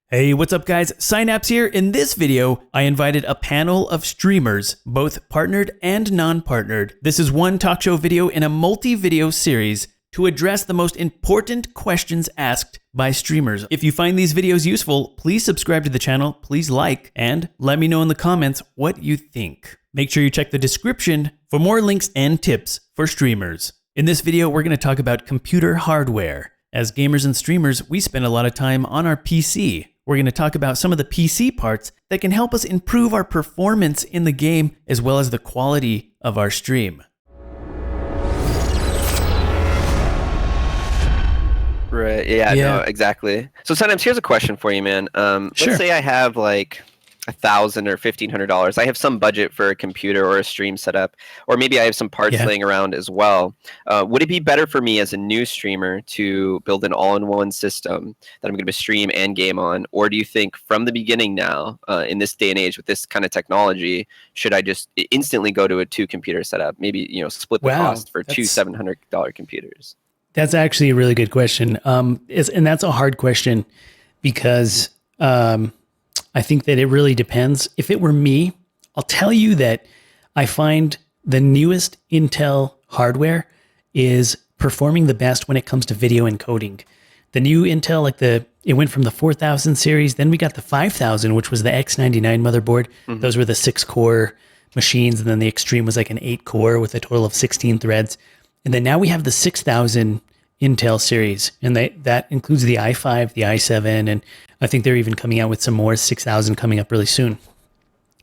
Hey, what's up guys? Psynaps here. In this video, I invited a panel of streamers, both partnered and non-partnered. This is one talk show video in a multi-video series to address the most important questions asked by streamers. If you find these videos useful, please subscribe to the channel, please like, and let me know in the comments what you think. Make sure you check the description for more links and tips for streamers. In this video, we're going to talk about computer hardware. As gamers and streamers, we spend a lot of time on our PC. We're going to talk about some of the PC parts that can help us improve our performance in the game as well as the quality of our stream. Right. Yeah. No. Exactly. So sometimes here's a question for you, man. Sure. Let's say I have like $1,000 or $1,500. I have some budget for a computer or a stream setup, or maybe I have some parts laying around as well. Would it be better for me as a new streamer to build an all-in-one system that I'm going to stream and game on, or do you think from the beginning now, in this day and age with this kind of technology, should I just instantly go to a two-computer setup? Maybe split the cost for two $700 computers. That's actually a really good question. And that's a hard question because I think that it really depends. If it were me, I'll tell you that I find the newest Intel hardware is performing the best when it comes to video encoding. The new Intel, it went from the 4000 series, then we got the 5000, which was the X99 motherboard. Mm-hmm. Those were the 6-core machines, and then the Extreme was like an 8-core with a total of 16 threads. And then now we have the 6000 Intel series, and that includes the i5, the i7, and I think they're even coming out with some more 6000 coming up really soon.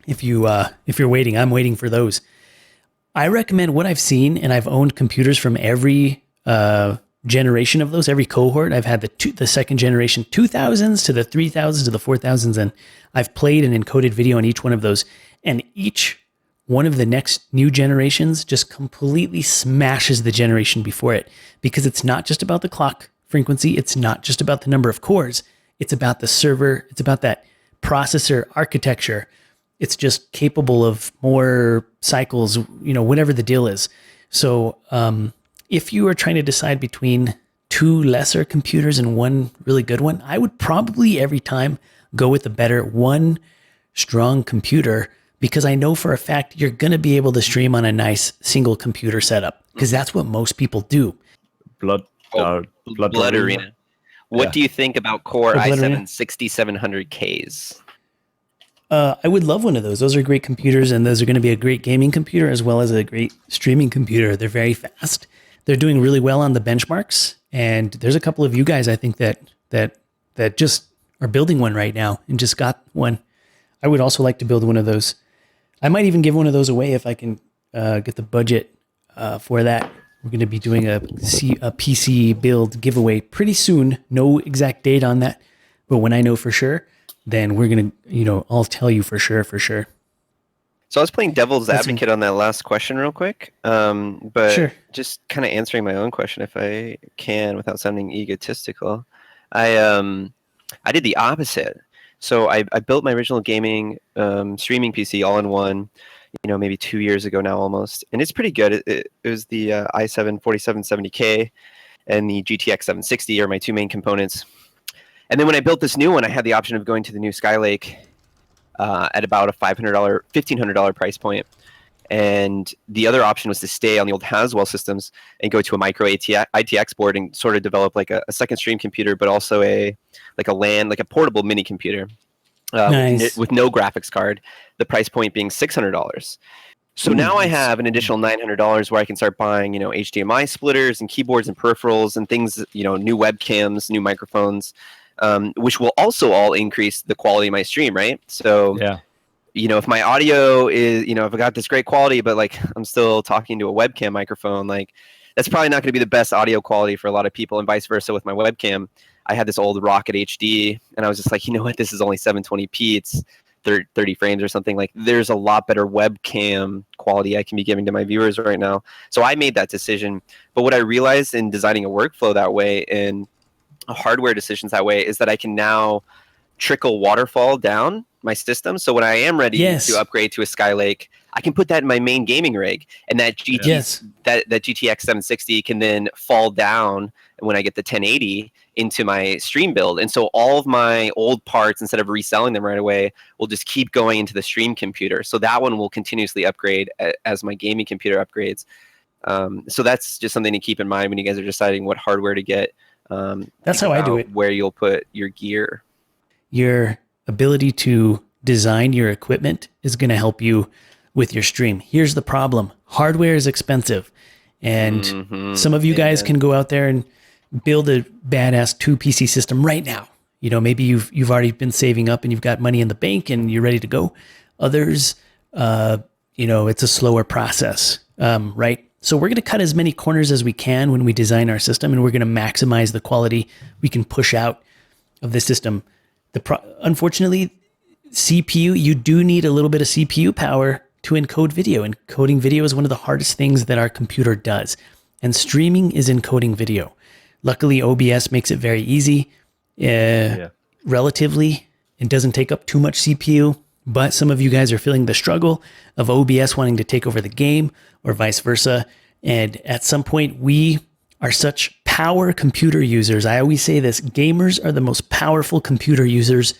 If you're waiting, I'm waiting for those. I recommend what I've seen, and I've owned computers from every generation of those, every cohort. I've had the second generation 2000s to the 3000s to the 4000s, and I've played and encoded video on each one of those, and each one of the next new generations just completely smashes the generation before it, because it's not just about the clock frequency. It's not just about the number of cores. It's about the server. It's about that processor architecture. It's just capable of more cycles, whatever the deal is. So if you are trying to decide between two lesser computers and one really good one, I would probably every time go with the better one strong computer, because I know for a fact you're going to be able to stream on a nice single computer setup, because that's what most people do. Blood Arena. What do you think about Core i7 6700Ks? I would love one of those. Those are great computers, and those are going to be a great gaming computer as well as a great streaming computer. They're very fast. They're doing really well on the benchmarks, and there's a couple of you guys I think that just are building one right now and just got one. I would also like to build one of those. I might even give one of those away if I can get the budget for that. We're going to be doing a PC build giveaway pretty soon. No exact date on that, but when I know for sure, then we're going to, I'll tell you for sure. So I was playing devil's advocate on that last question real quick, but sure. Just kind of answering my own question if I can without sounding egotistical. I did the opposite. So I built my original gaming streaming PC all in one, maybe 2 years ago now almost. And it's pretty good. It was the i7 4770K and the GTX 760 are my two main components. And then when I built this new one, I had the option of going to the new Skylake at about a $1,500 price point. And the other option was to stay on the old Haswell systems and go to a micro ITX board and sort of develop like a second stream computer, but also a portable mini computer nice. with no graphics card, the price point being $600. So now I have an additional $900 where I can start buying, HDMI splitters and keyboards and peripherals and things, new webcams, new microphones, which will also all increase the quality of my stream, right? So yeah. If my audio is, if I got this great quality, but like I'm still talking to a webcam microphone, like that's probably not going to be the best audio quality for a lot of people, and vice versa with my webcam. I had this old Rocket HD, and I was just like, what? This is only 720p. It's 30 frames or something. Like, there's a lot better webcam quality I can be giving to my viewers right now. So I made that decision. But what I realized in designing a workflow that way and hardware decisions that way is that I can now trickle waterfall down my system. So when I am ready to upgrade to a Skylake, I can put that in my main gaming rig, and that GTX 760 can then fall down when I get the 1080 into my stream build. And so all of my old parts, instead of reselling them right away, will just keep going into the stream computer. So that one will continuously upgrade as my gaming computer upgrades. So that's just something to keep in mind when you guys are deciding what hardware to get. That's how I do it. Where you'll put your gear. Your ability to design your equipment is going to help you with your stream. Here's the problem. Hardware is expensive. And some of you guys can go out there and build a badass 2 PC system right now. You know, maybe you've already been saving up and you've got money in the bank and you're ready to go. Others, you know, it's a slower process, right? So we're going to cut as many corners as we can when we design our system, and we're going to maximize the quality we can push out of the system. Unfortunately, CPU, you do need a little bit of CPU power to encode video. Encoding video is one of the hardest things that our computer does. And streaming is encoding video. Luckily, OBS makes it very easy, relatively. It doesn't take up too much CPU, but some of you guys are feeling the struggle of OBS wanting to take over the game or vice versa. And at some point, we are such power computer users. I always say this, gamers are the most powerful computer users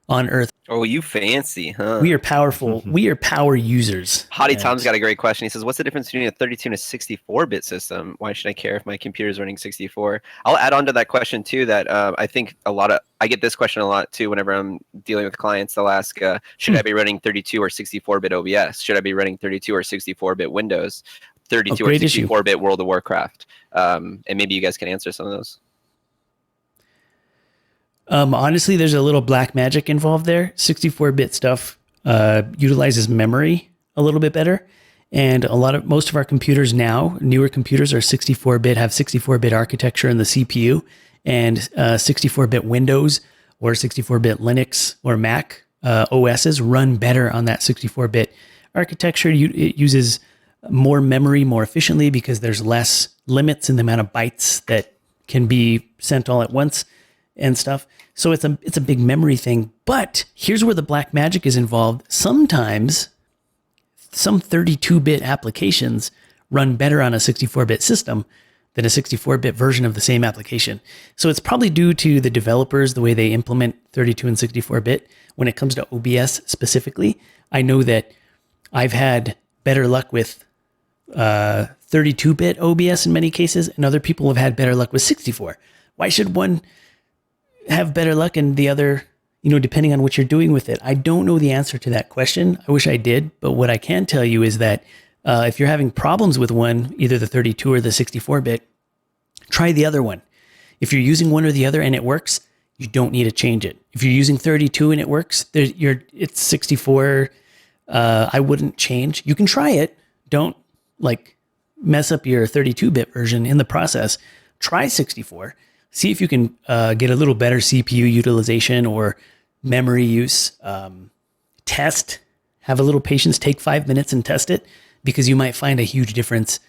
on earth. Oh, you fancy, huh? We are powerful. We are power users. Hottie Tom's got a great question. He says, what's the difference between a 32 and a 64-bit system? Why should I care if my computer is running 64? I'll add on to that question, too, that I think I get this question a lot, too, whenever I'm dealing with clients. They'll ask, should I be running 32 or 64-bit OBS? Should I be running 32 or 64-bit Windows? 32 or 64-bit World of Warcraft? And maybe you guys can answer some of those. Honestly, there's a little black magic involved there. 64-bit stuff utilizes memory a little bit better. And most of our computers now, newer computers are 64-bit, have 64-bit architecture in the CPU, and 64-bit Windows or 64-bit Linux or Mac OSs run better on that 64-bit architecture. It uses more memory more efficiently because there's less limits in the amount of bytes that can be sent all at once and stuff. So it's a big memory thing. But here's where the black magic is involved. Sometimes some 32-bit applications run better on a 64-bit system than a 64-bit version of the same application. So it's probably due to the developers, the way they implement 32 and 64-bit. When it comes to OBS specifically, I know that I've had better luck with 32-bit OBS in many cases, and other people have had better luck with 64. Why should one have better luck and the other, you know, depending on what you're doing with it? I don't know the answer to that question. I wish I did, but what I can tell you is that if you're having problems with one, either the 32 or the 64-bit, try the other one. If you're using one or the other and it works, you don't need to change it. If you're using 32 and it works, it's 64. I wouldn't change. You can try it. Don't mess up your 32-bit version in the process. Try 64. See if you can get a little better CPU utilization or memory use. Test. Have a little patience. Take 5 minutes and test it, because you might find a huge difference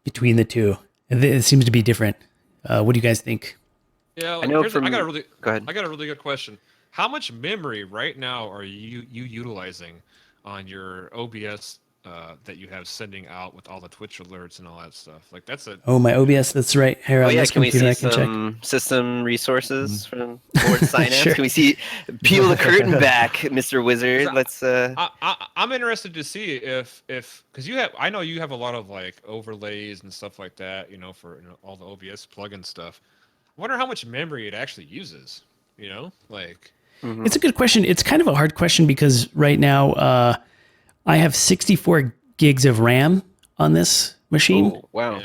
between the two. It seems to be different. What do you guys think? Yeah, I know go ahead. I got a really good question. How much memory right now are you utilizing on your OBS that you have sending out with all the Twitch alerts and all that stuff? Like my OBS, that's right. Here on this can we computer, see some system resources from Board Psynaps? Sure. Can we peel the curtain back, Mr. Wizard? Let's. I'm interested to see if because I know you have a lot of overlays and stuff like that, for all the OBS plugin stuff. I wonder how much memory it actually uses. It's a good question. It's kind of a hard question because right now I have 64 gigs of RAM on this machine. Oh, wow.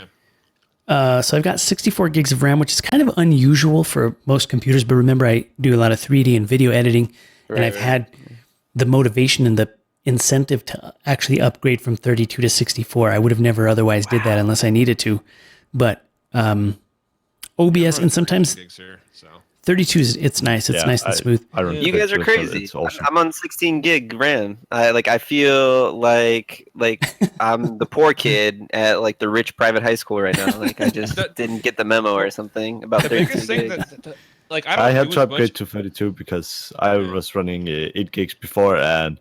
Yeah. So I've got 64 gigs of RAM, which is kind of unusual for most computers. But remember, I do a lot of 3D and video editing, and I've had the motivation and the incentive to actually upgrade from 32 to 64. I would have never otherwise did that unless I needed to. But OBS and sometimes gigs here, so. 32 it's nice. It's nice and smooth. You guys are crazy. Awesome. I'm on 16 gig RAM. I feel like I'm the poor kid at the rich private high school right now. I just didn't get the memo or something about 32 gigs. I had to upgrade to 32 because I was running 8 gigs before, and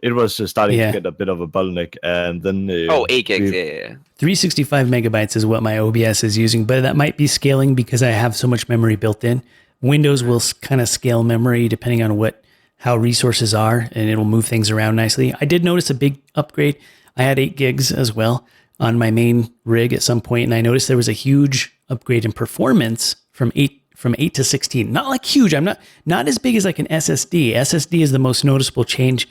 it was starting Yeah. to get a bit of a bottleneck, and then 8 gigs. Yeah. 365 megabytes is what my OBS is using, but that might be scaling because I have so much memory built in. Windows will kind of scale memory depending on how resources are, and it'll move things around nicely. I did notice a big upgrade. I had 8 gigs as well on my main rig at some point, and I noticed there was a huge upgrade in performance from 8 to 16. Not like huge. I'm not as big as like an SSD. SSD is the most noticeable change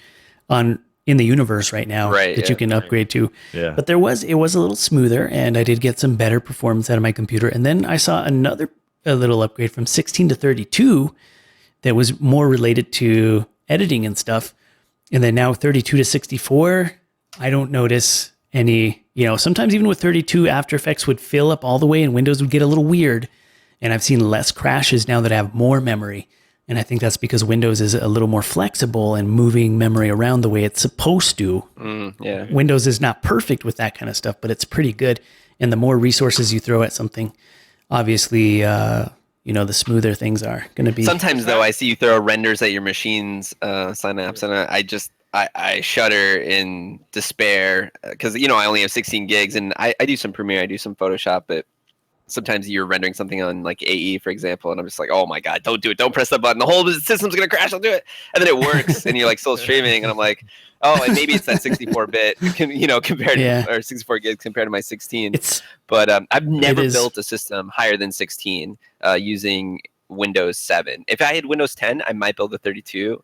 in the universe right now that you can upgrade to. Yeah. But it was a little smoother, and I did get some better performance out of my computer. And then I saw a little upgrade from 16 to 32 that was more related to editing and stuff. And then now 32 to 64, I don't notice any, sometimes even with 32, After Effects would fill up all the way and Windows would get a little weird. And I've seen less crashes now that I have more memory. And I think that's because Windows is a little more flexible and moving memory around the way it's supposed to. Yeah. Windows is not perfect with that kind of stuff, but it's pretty good. And the more resources you throw at something, obviously, the smoother things are going to be. Sometimes, though, I see you throw renders at your machines, Synapse, and I shudder in despair because, I only have 16 gigs, and I do some Premiere, I do some Photoshop, but sometimes you're rendering something on like AE, for example, and I'm just like, oh my God, don't do it. Don't press that button. The whole system's going to crash. I'll do it. And then it works and you're like still streaming. And I'm like, oh, and maybe it's that 64-bit, compared to, or 64 gigs compared to my 16. But I've never built a system higher than 16 using Windows 7. If I had Windows 10, I might build a 32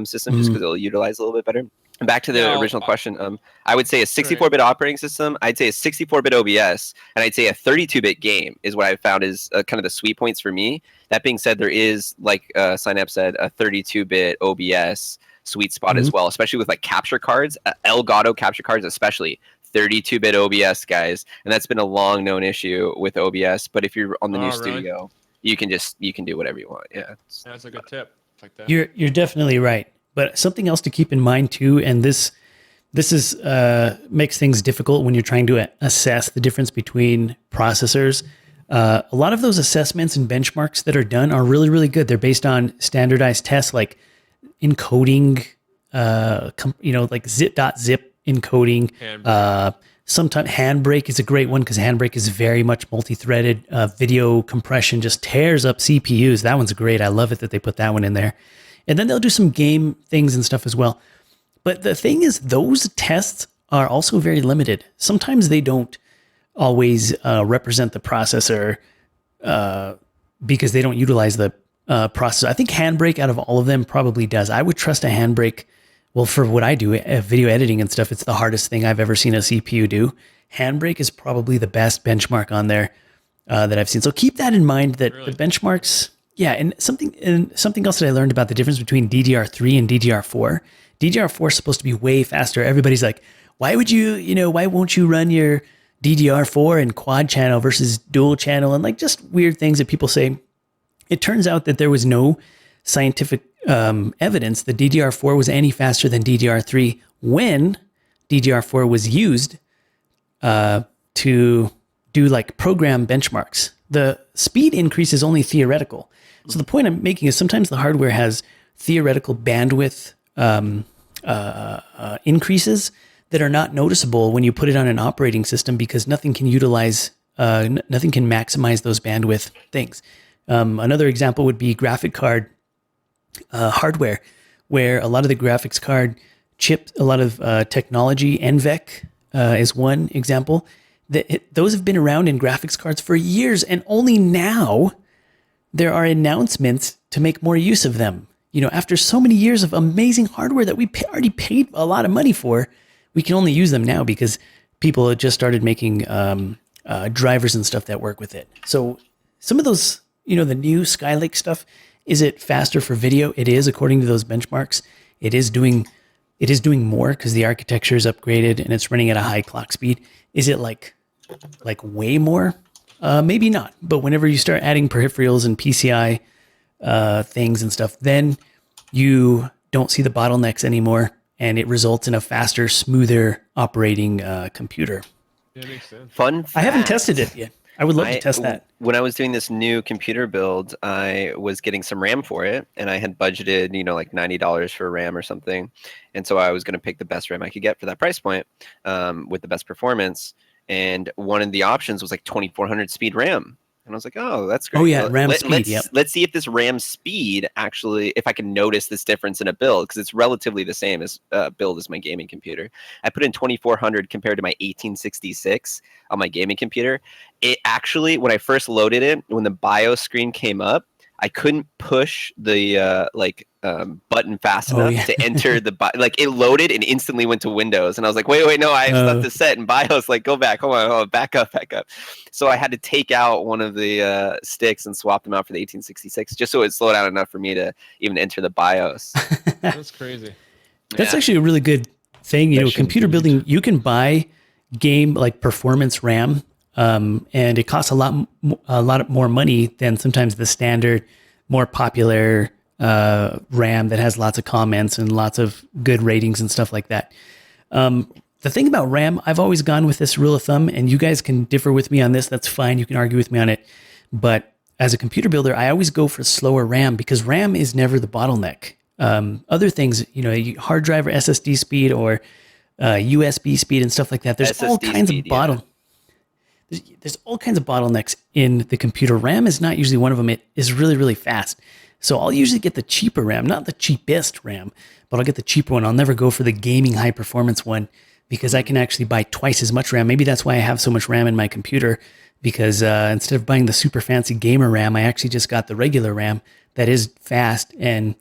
system just because it'll utilize a little bit better. And back to the original question, I would say a 64-bit operating system, I'd say a 64-bit OBS, and I'd say a 32-bit game is what I've found is kind of the sweet points for me. That being said, there is, like Synapse said, a 32-bit OBS sweet spot as well, especially with like capture cards, Elgato capture cards especially. 32-bit OBS, guys, and that's been a long known issue with OBS. But if you're on the new studio, you can do whatever you want. Yeah, that's a good tip. Like that. You're definitely right. But something else to keep in mind too, and this is makes things difficult when you're trying to assess the difference between processors. A lot of those assessments and benchmarks that are done are really, really good. They're based on standardized tests like encoding, like zip.zip encoding. Sometimes Handbrake is a great one because Handbrake is very much multi-threaded. Video compression just tears up CPUs. That one's great. I love it that they put that one in there. And then they'll do some game things and stuff as well. But the thing is, those tests are also very limited. Sometimes they don't always represent the processor because they don't utilize the processor. I think Handbrake out of all of them probably does. I would trust a Handbrake. Well, for what I do, video editing and stuff, it's the hardest thing I've ever seen a CPU do. Handbrake is probably the best benchmark on there that I've seen. So keep that in mind that the benchmarks... Yeah, and something else that I learned about the difference between DDR3 and DDR4. DDR4 is supposed to be way faster. Everybody's like, why won't you run your DDR4 in quad channel versus dual channel? And like just weird things that people say. It turns out that there was no scientific evidence that DDR4 was any faster than DDR3 when DDR4 was used to do like program benchmarks. The speed increase is only theoretical. So the point I'm making is sometimes the hardware has theoretical bandwidth increases that are not noticeable when you put it on an operating system because nothing can maximize those bandwidth things. Another example would be graphic card hardware, where a lot of the graphics card chips, a lot of technology, NVEC is one example. Those have been around in graphics cards for years, and only now there are announcements to make more use of them. After so many years of amazing hardware that we already paid a lot of money for, we can only use them now because people have just started making drivers and stuff that work with it. So some of those, the new Skylake stuff, is it faster for video? It is, according to those benchmarks. It is doing more because the architecture is upgraded and it's running at a high clock speed. Is it like way more? Maybe not. But whenever you start adding peripherals and PCI things and stuff, then you don't see the bottlenecks anymore, and it results in a faster, smoother operating computer. Yeah, makes sense. Fun fact. I haven't tested it yet. I would love to test that. When I was doing this new computer build, I was getting some RAM for it, and I had budgeted, like $90 for RAM or something. And so I was going to pick the best RAM I could get for that price point, with the best performance. And one of the options was like 2400 speed RAM. And I was like, oh, that's great. Oh, yeah, RAM speed, let's see if this RAM speed actually, if I can notice this difference in a build, because it's relatively the same as build as my gaming computer. I put in 2400 compared to my 1866 on my gaming computer. It actually, when I first loaded it, when the BIOS screen came up, I couldn't push the button fast enough to enter the it loaded and instantly went to Windows, and I was like, wait, no, I have stuff to set in BIOS. Like, go back, hold on, back up. So I had to take out one of the sticks and swap them out for the 1866, just so it slowed down enough for me to even enter the BIOS. That's crazy. That's actually a really good thing. Computer building, you can buy game like performance RAM. And it costs a lot more money than sometimes the standard, more popular RAM that has lots of comments and lots of good ratings and stuff like that. The thing about RAM, I've always gone with this rule of thumb, and you guys can differ with me on this. That's fine. You can argue with me on it. But as a computer builder, I always go for slower RAM because RAM is never the bottleneck. Other things, hard drive or SSD speed or USB speed and stuff like that. There's all kinds of bottlenecks. There's all kinds of bottlenecks in the computer. RAM is not usually one of them. It is really, really fast. So I'll usually get the cheaper RAM, not the cheapest RAM, but I'll get the cheaper one. I'll never go for the gaming high performance one because I can actually buy twice as much RAM. Maybe that's why I have so much RAM in my computer, because instead of buying the super fancy gamer RAM, I actually just got the regular RAM that is fast and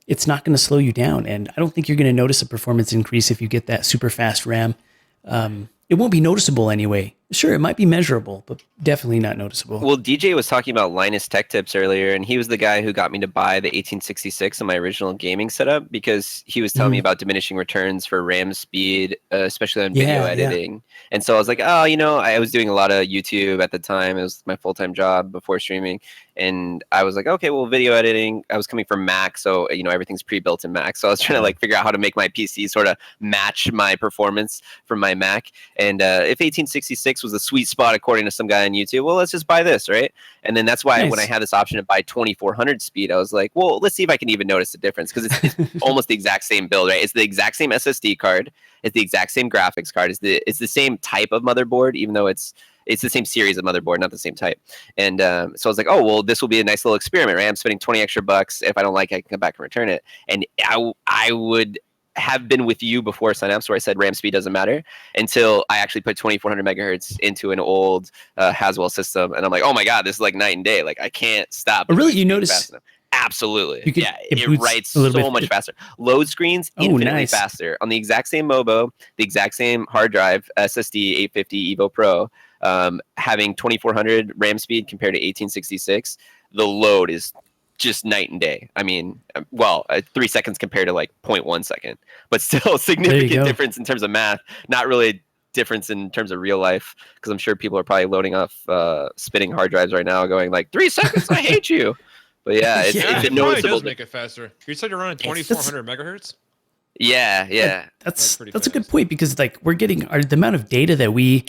it's not going to slow you down. And I don't think you're going to notice a performance increase if you get that super fast RAM. It won't be noticeable anyway. Sure, it might be measurable, but definitely not noticeable. Well, DJ was talking about Linus Tech Tips earlier, and he was the guy who got me to buy the 1866 on my original gaming setup because he was telling me about diminishing returns for RAM speed, especially on video editing. Yeah. And so I was like, I was doing a lot of YouTube at the time. It was my full-time job before streaming. And I was like, okay, well, video editing, I was coming from Mac, so, everything's pre-built in Mac. So I was trying to figure out how to make my PC sort of match my performance from my Mac. And if 1866 was the sweet spot according to some guy on YouTube, well, let's just buy this, right? And then that's why when I had this option to buy 2400 speed, I was like, well, let's see if I can even notice the difference, because it's almost the exact same build, right? It's the exact same SSD card, it's the exact same graphics card, it's the same type of motherboard, even though it's the same series of motherboard, not the same type. And so I was like, oh, well, this will be a nice little experiment, right? I'm spending 20 extra bucks. If I don't like it, I can come back and return it. And I would have been with you before Psynaps, where I said RAM speed doesn't matter, until I actually put 2400 megahertz into an old Haswell system. And I'm like, oh my God, this is like night and day. Like, I can't stop. Oh, really? You notice? Absolutely. It writes so much faster. Load screens infinitely faster. On the exact same MOBO, the exact same hard drive, SSD 850 Evo Pro, having 2400 RAM speed compared to 1866, the load is just night and day. I mean, 3 seconds compared to like 0.1 second, but still significant difference in terms of math. Not really difference in terms of real life, because I'm sure people are probably loading off spinning hard drives right now going like 3 seconds, I hate you. But yeah, it's noticeable. It does make it faster. You said you're running 2400 megahertz? Yeah. That's a good point, because like we're getting the amount of data that we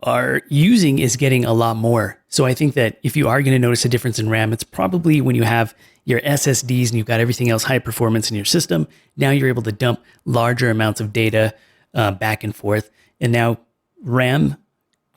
are using is getting a lot more. So I think that if you are going to notice a difference in RAM, it's probably when you have your SSDs and you've got everything else high performance in your system. Now you're able to dump larger amounts of data back and forth. And now RAM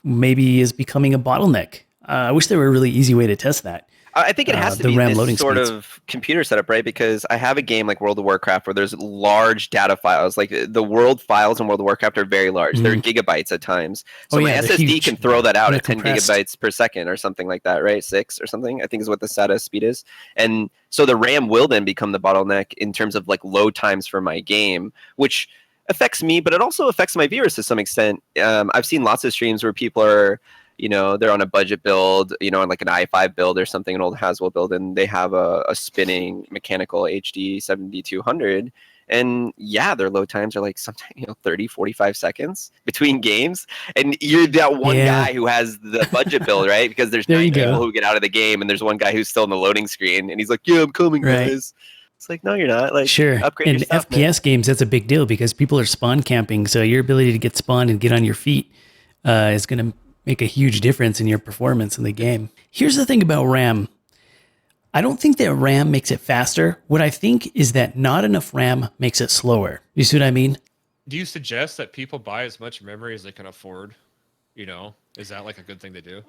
maybe is becoming a bottleneck. I wish there were a really easy way to test that. I think it has to be this sort of computer setup, right? Because I have a game like World of Warcraft where there's large data files. Like the world files in World of Warcraft are very large. They're gigabytes at times. So my SSD can throw that out at 10 gigabytes per second or something like that, right? 6 or something, I think is what the SATA speed is. And so the RAM will then become the bottleneck in terms of like load times for my game, which affects me, but it also affects my viewers to some extent. I've seen lots of streams where people are, they're on a budget build, on like an i5 build or something, an old Haswell build, and they have a spinning mechanical HD 7200. And yeah, their load times are like sometimes, 30, 45 seconds between games. And you're that one guy who has the budget build, right? Because there's 9 people who get out of the game, and there's one guy who's still in the loading screen, and he's like, yeah, I'm coming, guys. It's like, no, you're not. Like, sure. Upgrade in your stuff, FPS games, that's a big deal because people are spawn camping. So your ability to get spawned and get on your feet is going to make a huge difference in your performance in the game. Here's the thing about RAM. I don't think that RAM makes it faster. What I think is that not enough RAM makes it slower. You see what I mean? Do you suggest that people buy as much memory as they can afford? You know, is that like a good thing to do?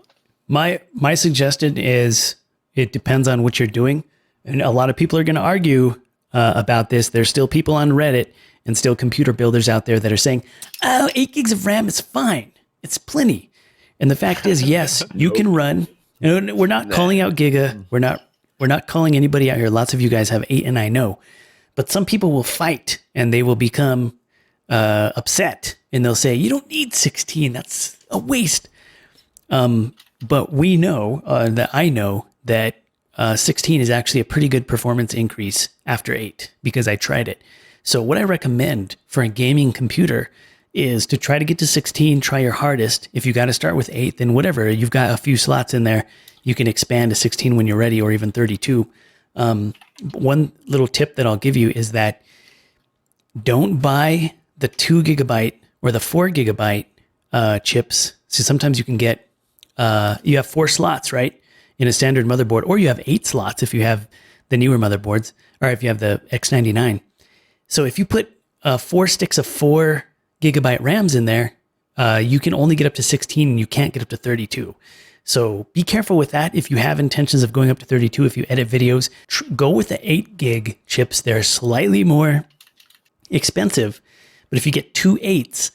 My suggestion is it depends on what you're doing. And a lot of people are going to argue about this. There's still people on Reddit and still computer builders out there that are saying, oh, 8 gigs of RAM is fine. It's plenty. And the fact is, yes, you can run. We're not calling out Giga. We're not calling anybody out here. Lots of you guys have 8, and I know. But some people will fight and they will become upset. And they'll say, you don't need 16. That's a waste. But we know that I know that 16 is actually a pretty good performance increase after 8 because I tried it. So what I recommend for a gaming computer is to try to get to 16, try your hardest. If you got to start with 8, then whatever, you've got a few slots in there. You can expand to 16 when you're ready, or even 32. One little tip that I'll give you is that don't buy the 2 gigabyte or the 4 gigabyte chips. So sometimes you can get, you have 4 slots, right? In a standard motherboard, or you have 8 slots if you have the newer motherboards, or if you have the X99. So if you put 4 sticks of 4 gigabyte RAMs in there, you can only get up to 16 and you can't get up to 32. So be careful with that. If you have intentions of going up to 32, if you edit videos, go with the 8 gig chips. They're slightly more expensive, but if you get 2 8s,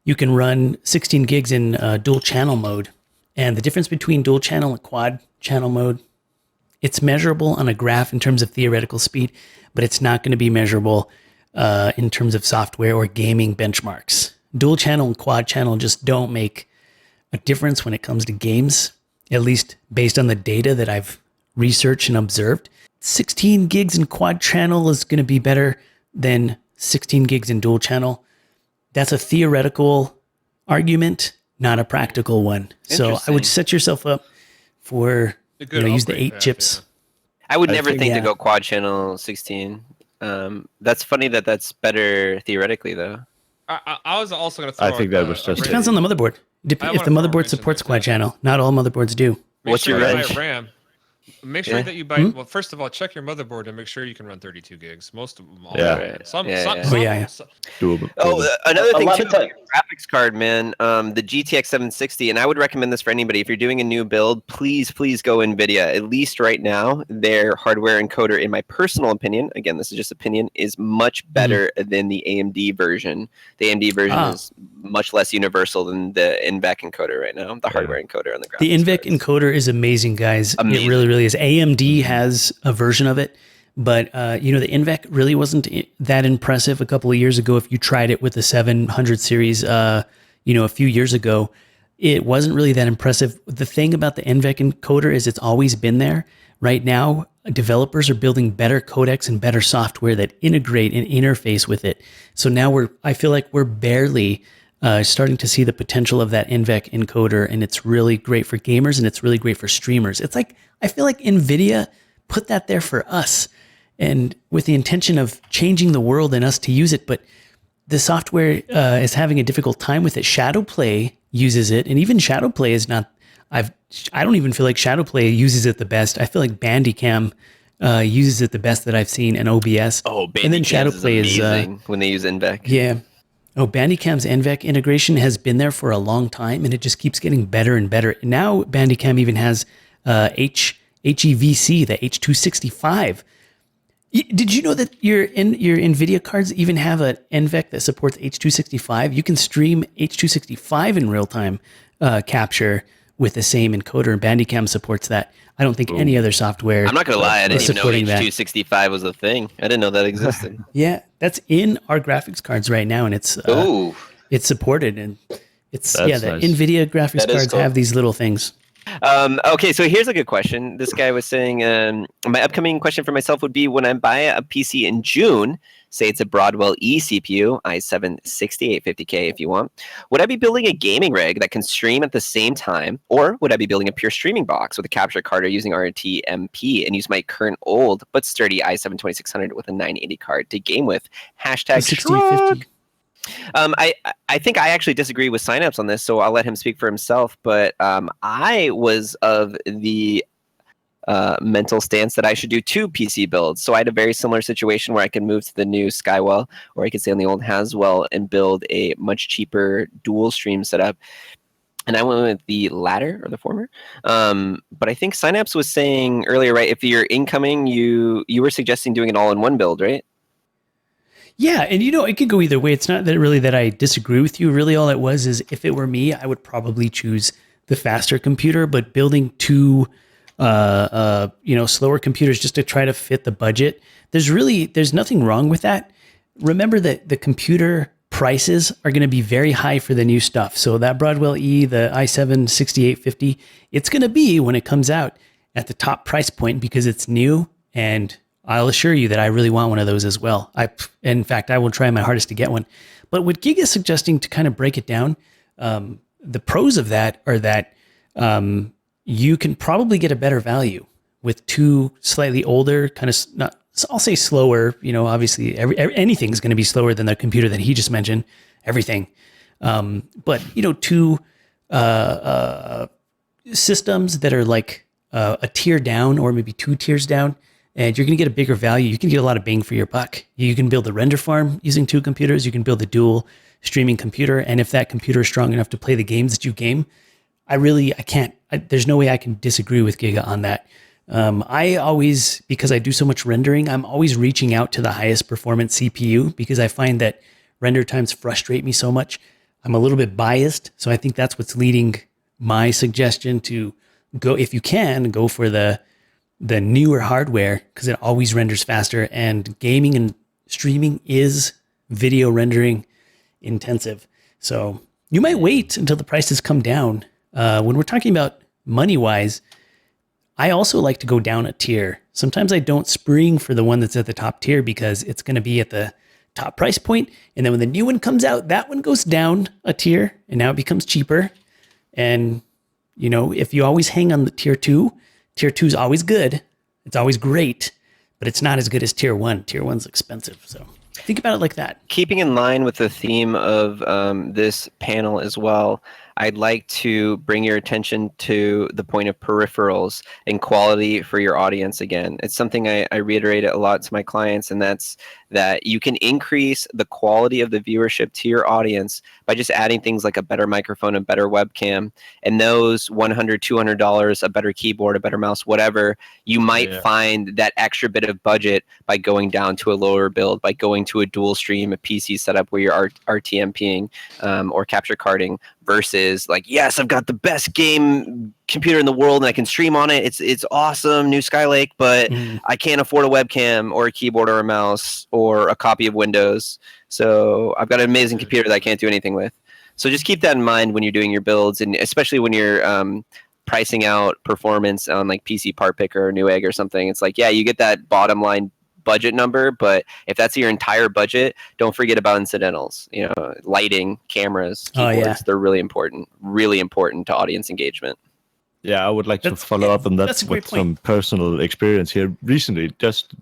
you can run 16 gigs in dual channel mode. And the difference between dual channel and quad channel mode, it's measurable on a graph in terms of theoretical speed, but it's not going to be measurable in terms of software or gaming benchmarks. Dual channel and quad channel just don't make a difference when it comes to games, at least based on the data that I've researched and observed. 16 gigs in quad channel is going to be better than 16 gigs in dual channel. That's a theoretical argument, not a practical one. So I would set yourself up for use the 8 chips. Yeah. I would never think to go quad channel 16. That's funny that's better theoretically, though. I was also going to throw I think that was just... It depends on the motherboard. If the motherboard supports quad channel, not all motherboards do. What's your range? RAM. Make sure that you buy. Well, first of all, check your motherboard and make sure you can run 32 gigs. Most of them all. Some. Doable. Oh, another thing too, graphics card, man. The GTX 760, and I would recommend this for anybody. If you're doing a new build, please go NVIDIA. At least right now, their hardware encoder, in my personal opinion, again, this is just opinion, is much better than the AMD version. The AMD version is much less universal than the NVENC encoder right now. The hardware encoder on the graphics. The NVENC encoder is amazing, guys. Amazing. It really is. AMD has a version of it, but the NVENC really wasn't that impressive a couple of years ago. If you tried it with the 700 series, a few years ago, it wasn't really that impressive. The thing about the NVENC encoder is it's always been there. Right now, developers are building better codecs and better software that integrate and interface with it. So now I feel like we're barely starting to see the potential of that NVENC encoder, and it's really great for gamers and it's really great for streamers. It's like, I feel like NVIDIA put that there for us and with the intention of changing the world and us to use it, but the software is having a difficult time with it. Shadowplay uses it, and even Shadowplay is not, I don't even feel like Shadowplay uses it the best. I feel like Bandicam uses it the best that I've seen in OBS. Oh, Bandicam and then Shadowplay is amazing when they use NVENC. Yeah. Oh, Bandicam's NVENC integration has been there for a long time, and it just keeps getting better and better. Now Bandicam even has HEVC, the H265. Did you know that your NVIDIA cards even have an NVENC that supports H265? You can stream H265 in real-time capture with the same encoder, and Bandicam supports that. I don't think any other software. I'm not gonna lie, I didn't even know H265 was a thing. I didn't know that existed. Yeah, that's in our graphics cards right now, and it's supported, and it's the nice. NVIDIA graphics cards have these little things. Okay, so here's a good question. This guy was saying, my upcoming question for myself would be, when I buy a PC in June, say it's a Broadwell E CPU, i7 6850K if you want, would I be building a gaming rig that can stream at the same time, or would I be building a pure streaming box with a capture card or using RTMP and use my current old but sturdy i7 2600 with a 980 card to game with? Hashtag 6050. I think I actually disagree with Psynaps on this, so I'll let him speak for himself. But I was of the mental stance that I should do 2 PC builds. So I had a very similar situation where I could move to the new Skywell, or I could stay on the old Haswell and build a much cheaper dual stream setup. And I went with the latter or the former. But I think Synapse was saying earlier, right? If you're incoming, you were suggesting doing it all in one build, right? Yeah, and it could go either way. It's not that really that I disagree with you. Really, all it was is if it were me, I would probably choose the faster computer. But building 2, slower computers just to try to fit the budget, there's nothing wrong with that. Remember that the computer prices are going to be very high for the new stuff. So that Broadwell E, the i7 6850, it's going to be, when it comes out, at the top price point because it's new. And I'll assure you that I really want one of those as well. In fact, I will try my hardest to get one. But what Gig is suggesting, to kind of break it down, the pros of that are that you can probably get a better value with 2 slightly older, kind of not, I'll say slower. Obviously anything's going to be slower than the computer that he just mentioned. Everything, but 2 systems that are like a tier down, or maybe 2 tiers down, and you're going to get a bigger value. You can get a lot of bang for your buck. You can build a render farm using 2 computers. You can build a dual streaming computer, and if that computer is strong enough to play the games that you game, there's no way I can disagree with Giga on that. I always, because I do so much rendering, I'm always reaching out to the highest performance CPU because I find that render times frustrate me so much. I'm a little bit biased, so I think that's what's leading my suggestion to go, if you can, go for the newer hardware because it always renders faster, and gaming and streaming is video rendering intensive. So you might wait until the prices come down. When we're talking about money-wise, I also like to go down a tier. Sometimes I don't spring for the one that's at the top tier because it's going to be at the top price point. And then when the new one comes out, that one goes down a tier and now it becomes cheaper. And, if you always hang on the tier 2 is always good. It's always great, but it's not as good as tier 1. Tier 1's expensive. So think about it like that. Keeping in line with the theme of this panel as well, I'd like to bring your attention to the point of peripherals and quality for your audience again. It's something I reiterate a lot to my clients, and that's that you can increase the quality of the viewership to your audience by just adding things like a better microphone, a better webcam, and those $100, $200, a better keyboard, a better mouse, whatever, you might find that extra bit of budget by going down to a lower build, by going to a dual stream, a PC setup where you're RTMPing or capture carding, versus like, yes, I've got the best game computer in the world and I can stream on it. It's awesome, new Skylake, but I can't afford a webcam or a keyboard or a mouse or a copy of Windows. So I've got an amazing computer that I can't do anything with. So just keep that in mind when you're doing your builds, and especially when you're pricing out performance on like PC Part Picker or Newegg or something. It's like, yeah, you get that bottom line budget number, but if that's your entire budget, don't forget about incidentals, lighting, cameras, keyboards. They're really important to audience engagement. Yeah, I would like to follow up on that with some personal experience here. Recently, just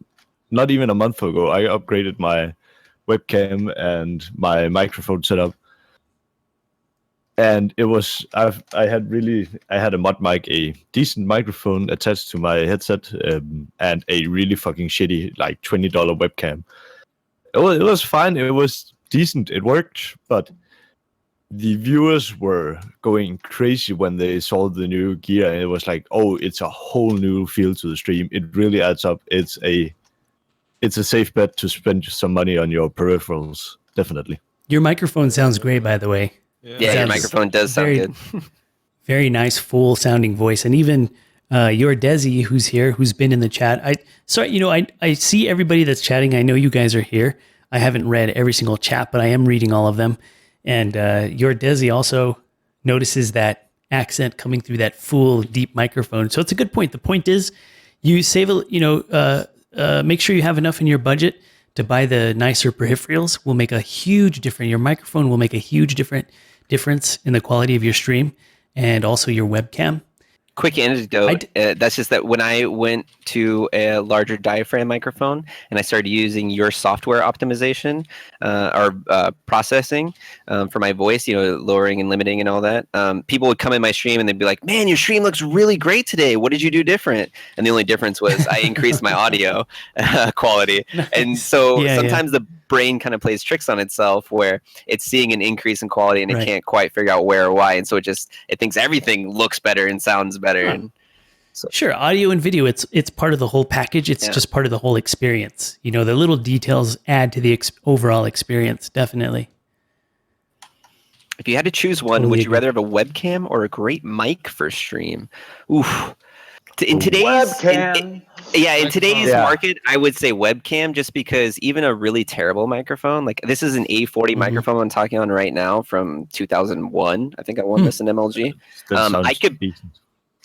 not even a month ago, I upgraded my webcam and my microphone setup. And it was, I had a mod mic, a decent microphone attached to my headset, and a really fucking shitty, like $20 webcam. It was fine. It was decent. It worked, but the viewers were going crazy when they saw the new gear, and it was like, oh, it's a whole new feel to the stream. It really adds up. It's a safe bet to spend some money on your peripherals, definitely. Your microphone sounds great, by the way. Yeah, your microphone does sound good. Very nice, full sounding voice. And even your Desi, who's here, who's been in the chat. I see everybody that's chatting. I know you guys are here. I haven't read every single chat, but I am reading all of them. And your Desi also notices that accent coming through that full, deep microphone. So it's a good point. The point is, you save make sure you have enough in your budget to buy the nicer peripherals. Will make a huge difference. Your microphone will make a huge difference in the quality of your stream and also your webcam. Quick anecdote. That's just that when I went to a larger diaphragm microphone and I started using your software optimization or processing for my voice, lowering and limiting and all that, people would come in my stream and they'd be like, "Man, your stream looks really great today. What did you do different?" And the only difference was I increased my audio quality. Nice. And so sometimes the brain kind of plays tricks on itself where it's seeing an increase in quality and it can't quite figure out where or why, and so it thinks everything looks better and sounds better. And so, sure, audio and video, it's part of the whole package. It's just part of the whole experience. The little details add to the overall experience, definitely. If you had to choose one, would you rather have a webcam or a great mic for stream? Oof. In today's webcam. In today's market, I would say webcam, just because even a really terrible microphone, like this is an A40 microphone I'm talking on right now from 2001. I think I won this in MLG.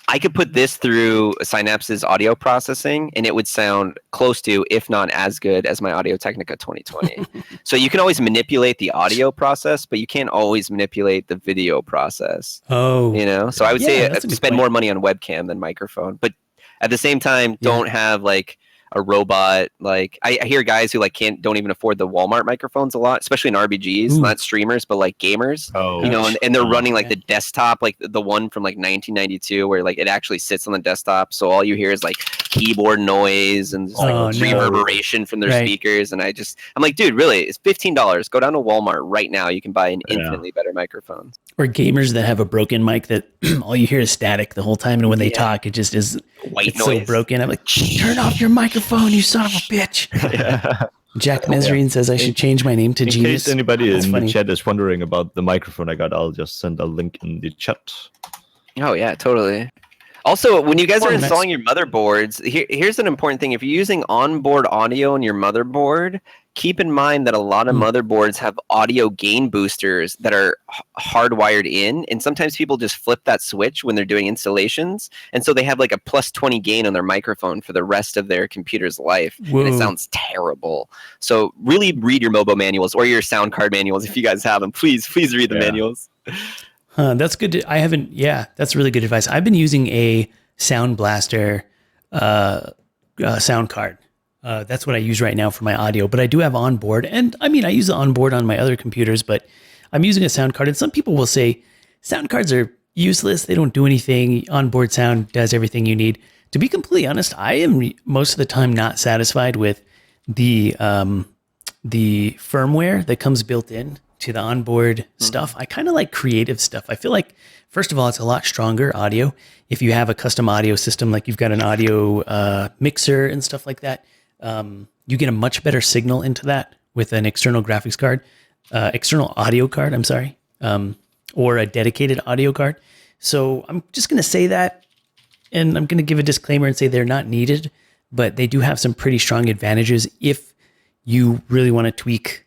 I could put this through Synaps's audio processing, and it would sound close to, if not as good as my Audio-Technica 2020. So you can always manipulate the audio process, but you can't always manipulate the video process. Oh, So I would say spend more money on webcam than microphone, but at the same time, don't have like a robot. Like I hear guys who don't even afford the Walmart microphones a lot, especially in RBGs, not streamers, but like gamers. And they're running like the desktop, like the one from like 1992, where like it actually sits on the desktop, so all you hear is like keyboard noise and just, reverberation from their speakers. And I'm like, dude, really? It's $15. Go down to Walmart right now. You can buy an infinitely better microphone. Or gamers that have a broken mic that all you hear is static the whole time, and when they talk, it just is white noise. So broken. I'm like, turn off your microphone, you son of a bitch. Jack Mesrine says I should change my name to Genius. In case anybody in the chat is wondering about the microphone I got, I'll just send a link in the chat. Oh yeah, totally. Also, when you guys are installing your motherboards, here's an important thing. If you're using onboard audio on your motherboard, keep in mind that a lot of motherboards have audio gain boosters that are hardwired in, and sometimes people just flip that switch when they're doing installations, and so they have like a plus 20 gain on their microphone for the rest of their computer's life. And it sounds terrible. So really read your Mobo manuals or your sound card manuals if you guys have them. Please read the manuals. That's good. That's really good advice. I've been using a Sound Blaster sound card. That's what I use right now for my audio, but I do have onboard, and I mean, I use the onboard on my other computers, but I'm using a sound card, and some people will say sound cards are useless. They don't do anything. Onboard sound does everything you need. To be completely honest, I am most of the time not satisfied with the firmware that comes built in to the onboard stuff. I kind of like creative stuff. I feel like, first of all, it's a lot stronger audio. If you have a custom audio system, like you've got an audio mixer and stuff like that, you get a much better signal into that with an external graphics card, external audio card, I'm sorry, or a dedicated audio card. So I'm just going to say that, and I'm going to give a disclaimer and say they're not needed, but they do have some pretty strong advantages if you really want to tweak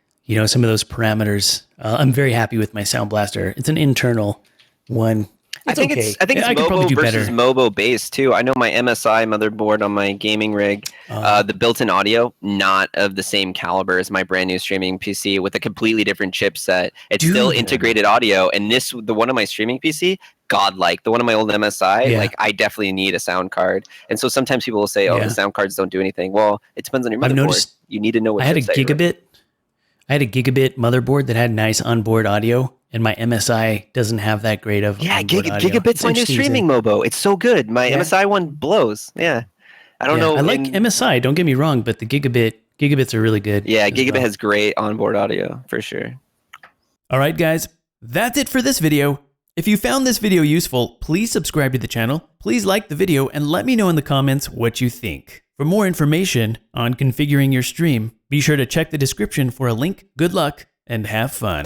some of those parameters. I'm very happy with my Sound Blaster. It's an internal one. I think it's Mobo versus Mobo based too. I know my MSI motherboard on my gaming rig, the built-in audio, not of the same caliber as my brand new streaming PC with a completely different chipset. It's still integrated audio, and the one on my streaming PC, godlike. The one on my old MSI, like I definitely need a sound card. And so sometimes people will say, the sound cards don't do anything. Well, it depends on your motherboard. You need to know what I had a gigabit motherboard that had nice onboard audio, and my MSI doesn't have that great of onboard audio. Gigabit's my new streaming Mobo. It's so good. My MSI one blows. Yeah. I don't know. I like MSI, don't get me wrong, but the gigabits are really good. Yeah, Gigabit has great onboard audio for sure. All right, guys, that's it for this video. If you found this video useful, please subscribe to the channel. Please like the video and let me know in the comments what you think. For more information on configuring your stream, be sure to check the description for a link. Good luck and have fun.